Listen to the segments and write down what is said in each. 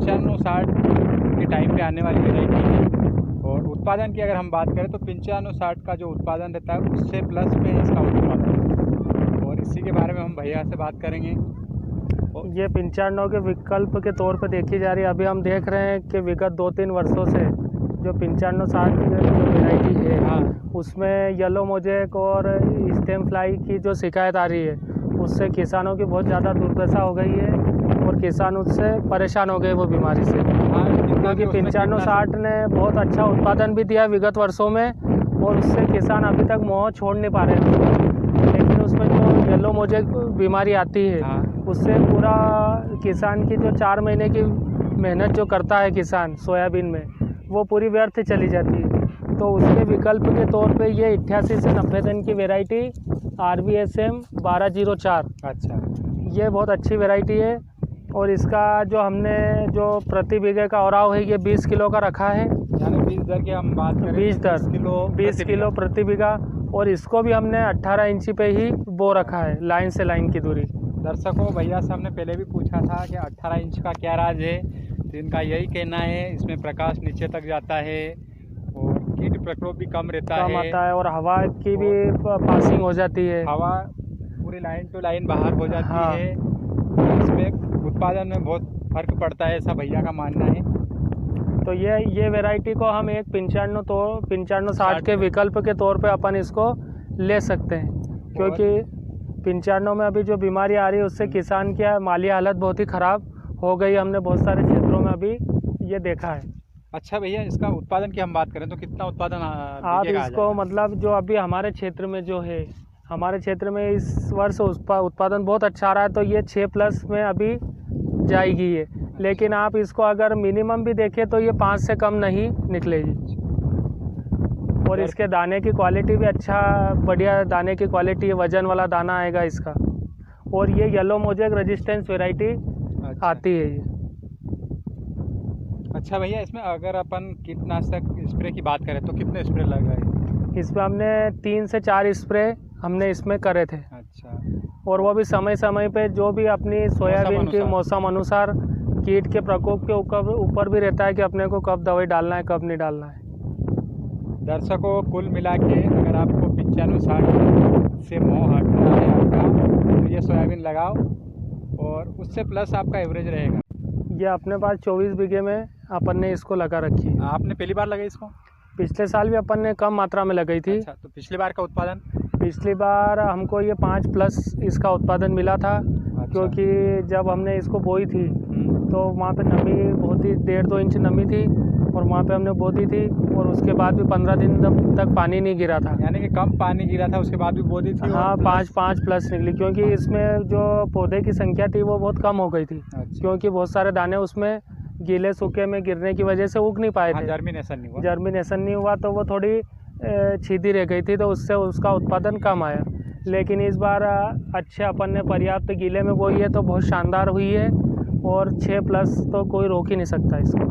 95-60 के टाइम पे आने वाली वेराइटी है। और उत्पादन की अगर हम बात करें तो 95-60 का जो उत्पादन रहता है उससे प्लस में इसका उत्पादन है। और इसी के बारे में हम भैया से बात करेंगे। ये 95 के विकल्प के तौर पे देखी जा रही है। अभी हम देख रहे हैं कि विगत 2-3 वर्षों से जो 95-60 की जो वेराइटी है, हाँ, उसमें येलो मोजेक और स्टेम फ्लाई की जो शिकायत आ रही है, उससे किसानों की बहुत ज़्यादा दुर्दशा हो गई है और किसान उससे परेशान हो गए वो बीमारी से। हाँ, क्योंकि 95-60 ने बहुत अच्छा उत्पादन भी दिया विगत वर्षों में और उससे किसान अभी तक मोह छोड़ नहीं पा रहे हैं। लेकिन उसमें जो येलो मोजेक बीमारी आती है, हाँ, उससे पूरा किसान की जो 4 महीने की मेहनत जो करता है किसान सोयाबीन में, वो पूरी व्यर्थ चली जाती है। तो उसके विकल्प के तौर पे ये 88 से 90 दिन की वेराइटी RBSM 1204, अच्छा, ये बहुत अच्छी वेराइटी है। और इसका जो हमने जो प्रति बीघे का औराव है ये 20 किलो का रखा है। यानी 20 दर की हम बात करें 20 किलो प्रति बीघा। और इसको भी हमने 18 इंची पे ही बो रखा है, लाइन से लाइन की दूरी। दर्शकों, भैया से हमने पहले भी पूछा था कि 18 इंच का क्या राज है, तो इनका यही कहना है इसमें प्रकाश नीचे तक जाता है और कीट प्रकोप भी कम रहता है, आता है और हवा की भी पासिंग हो जाती है, हवा पूरी लाइन टू लाइन बाहर हो जाती हाँ। है। इसमें उत्पादन में बहुत फर्क पड़ता है, ऐसा भैया का मानना है। तो ये वेराइटी को हम एक 95-60 के विकल्प के तौर पे अपन इसको ले सकते हैं। क्योंकि 95 में अभी जो बीमारी आ रही है उससे किसान की माली हालत बहुत ही ख़राब हो गई। हमने बहुत सारे क्षेत्रों में अभी ये देखा है। अच्छा भैया, इसका उत्पादन की हम बात करें तो कितना उत्पादन आप इसको मतलब जो अभी हमारे क्षेत्र में जो है, हमारे क्षेत्र में इस वर्ष उत्पादन बहुत अच्छा आ रहा है, तो ये 6+ में अभी जाएगी ये। लेकिन आप इसको अगर मिनिमम भी देखें तो ये 5 से कम नहीं निकलेगी। और इसके दाने की क्वालिटी भी अच्छा, बढ़िया दाने की क्वालिटी है, वजन वाला दाना आएगा इसका। और ये येलो मोजेक रेजिस्टेंस वेराइटी आती है ये। अच्छा भैया, इसमें अगर अपन कीटनाशक स्प्रे की बात करें तो कितने स्प्रे लग गए? इसमें हमने 3 से 4 स्प्रे हमने इसमें करे थे। अच्छा, और वो भी समय समय पे जो भी अपनी सोयाबीन की मौसम अनुसार कीट के प्रकोप के ऊपर भी रहता है कि अपने को कब दवाई डालना है कब नहीं डालना है। दर्शकों, कुल मिला के अगर आपको 95-60 से मोह हटना है आपका, तो ये सोयाबीन लगाओ और उससे प्लस आपका एवरेज रहेगा। ये अपने पास 24 बीघे में अपन ने इसको लगा रखी है। आपने पहली बार लगाई इसको? पिछले साल भी अपन ने कम मात्रा में लगाई थी। अच्छा, तो पिछली बार का उत्पादन? पिछली बार हमको ये 5+ इसका उत्पादन मिला था। अच्छा। क्योंकि जब हमने इसको बोई थी तो वहाँ पे नमी बहुत ही 1.5-2 इंच नमी थी और वहाँ पे हमने बो दी थी। और उसके बाद भी 15 दिन तक पानी नहीं गिरा था। यानी कि कम पानी गिरा था, उसके बाद भी बो दी थी? हाँ, 5+ निकली। क्योंकि इसमें जो पौधे की संख्या थी वो बहुत कम हो गई थी। अच्छा। क्योंकि बहुत सारे दाने उसमें गीले सूखे में गिरने की वजह से उग नहीं पाए थे। जर्मिनेशन नहीं हुआ तो वो थोड़ी छीदी रह गई थी, तो उससे उसका उत्पादन कम आया। लेकिन इस बार अच्छे अपन ने पर्याप्त गीले में बोई है तो बहुत शानदार हुई है। और 6+ तो कोई रोक ही नहीं सकता इसको।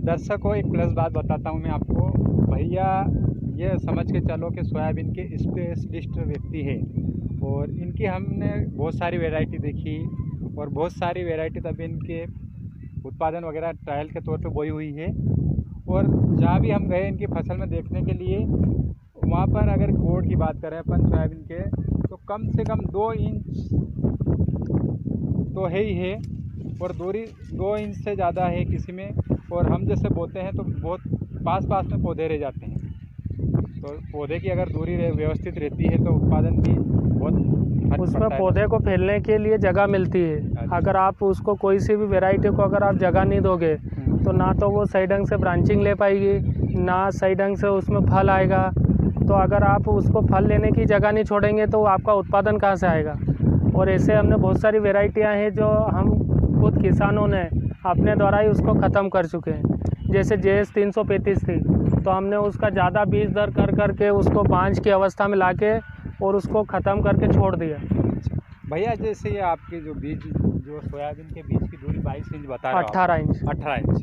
दर्शकों, एक प्लस बात बताता हूँ मैं आपको। भैया ये समझ के चलो कि सोयाबीन के स्पेशलिस्ट व्यक्ति है और इनकी हमने बहुत सारी वैरायटी देखी और बहुत सारी वैरायटी तब इनके उत्पादन वगैरह ट्रायल के तौर पे बोई हुई है। और जहाँ भी हम गए इनकी फसल में देखने के लिए, वहाँ पर अगर गोड़ की बात करें अपन सोयाबीन के, तो कम से कम 2 इंच तो है ही है और दूरी 2 इंच से ज़्यादा है किसी में। और हम जैसे बोते हैं तो बहुत पास पास में पौधे रह जाते हैं। तो पौधे की अगर दूरी व्यवस्थित रहती है तो उत्पादन भी बहुत उसमें पौधे को फैलने के लिए जगह मिलती है। अच्छा। अगर आप उसको कोई सी भी वैरायटी को अगर आप जगह नहीं दोगे तो ना तो वो सही ढंग से ब्रांचिंग ले पाएगी, ना सही ढंग से उसमें फल आएगा। तो अगर आप उसको फल लेने की जगह नहीं छोड़ेंगे तो आपका उत्पादन कहाँ से आएगा। और ऐसे हमने बहुत सारी वैरायटियाँ हैं जो हम खुद किसानों ने अपने द्वारा ही उसको ख़त्म कर चुके हैं। जैसे JS 335 थी तो हमने उसका ज़्यादा बीज दर करके उसको बांझ की अवस्था में लाके और उसको ख़त्म करके छोड़ दिया। भैया, जैसे ये आपके जो सोयाबीन के बीज की दूरी 22 इंच बता रहे हो, 18 इंच। 18 इंच,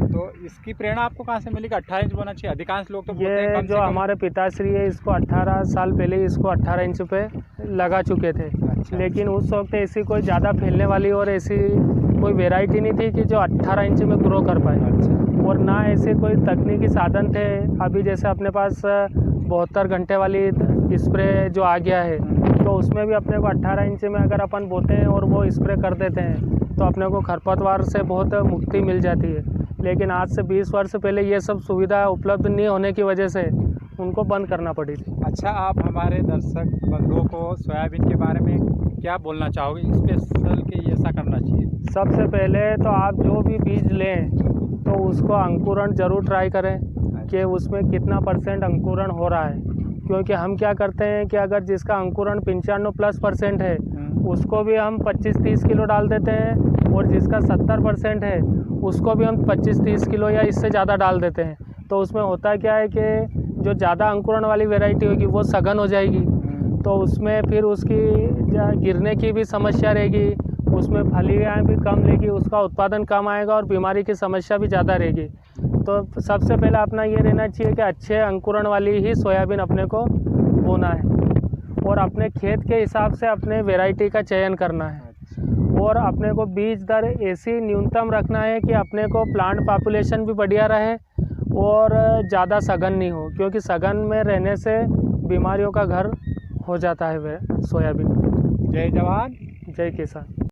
तो इसकी प्रेरणा आपको कहाँ से मिली कि 18 इंच होना चाहिए? अधिकांश लोग तो बोलते हैं कम से कम। हमारे पिताश्री है, इसको 18 साल पहले इसको 18 इंच पे लगा चुके थे। अच्छा। लेकिन उस वक्त ऐसी कोई ज़्यादा फैलने वाली और ऐसी कोई वैरायटी नहीं थी कि जो 18 इंच में ग्रो कर पाए। अच्छा। और ना ऐसे कोई तकनीकी साधन थे। अभी जैसे अपने पास 72 घंटे वाली स्प्रे जो आ गया है, तो उसमें भी अपने को 18 इंच में अगर अपन बोते हैं और वो स्प्रे कर देते हैं तो अपने को खरपतवार से बहुत मुक्ति मिल जाती है। लेकिन आज से 20 वर्ष पहले ये सब सुविधा उपलब्ध नहीं होने की वजह से उनको बंद करना पड़ी थी। अच्छा, आप हमारे दर्शक बंधुओं को सोयाबीन के बारे में क्या बोलना चाहोगे स्पेशल कि ऐसा करना चाहिए? सबसे पहले तो आप जो भी बीज लें तो उसको अंकुरण ज़रूर ट्राई करें कि उसमें कितना % अंकुरण हो रहा है। क्योंकि हम क्या करते हैं कि अगर जिसका अंकुरण 95+ % है उसको भी हम 25-30 किलो डाल देते हैं, और जिसका 70% है उसको भी हम 25-30 किलो या इससे ज़्यादा डाल देते हैं। तो उसमें होता क्या है कि जो ज़्यादा अंकुरण वाली वैरायटी होगी वो सघन हो जाएगी, तो उसमें फिर उसकी गिरने की भी समस्या रहेगी, उसमें फलियाँ भी कम लेगी, उसका उत्पादन कम आएगा और बीमारी की समस्या भी ज़्यादा रहेगी। तो सबसे पहले अपना ये रहना चाहिए कि अच्छे अंकुरण वाली ही सोयाबीन अपने को बोना है, और अपने खेत के हिसाब से अपने वैरायटी का चयन करना है। और अपने को बीज दर ऐसी न्यूनतम रखना है कि अपने को प्लांट पॉपुलेशन भी बढ़िया रहे और ज़्यादा सघन नहीं हो, क्योंकि सघन में रहने से बीमारियों का घर हो जाता है सोयाबीन। जय जवान जय किसान।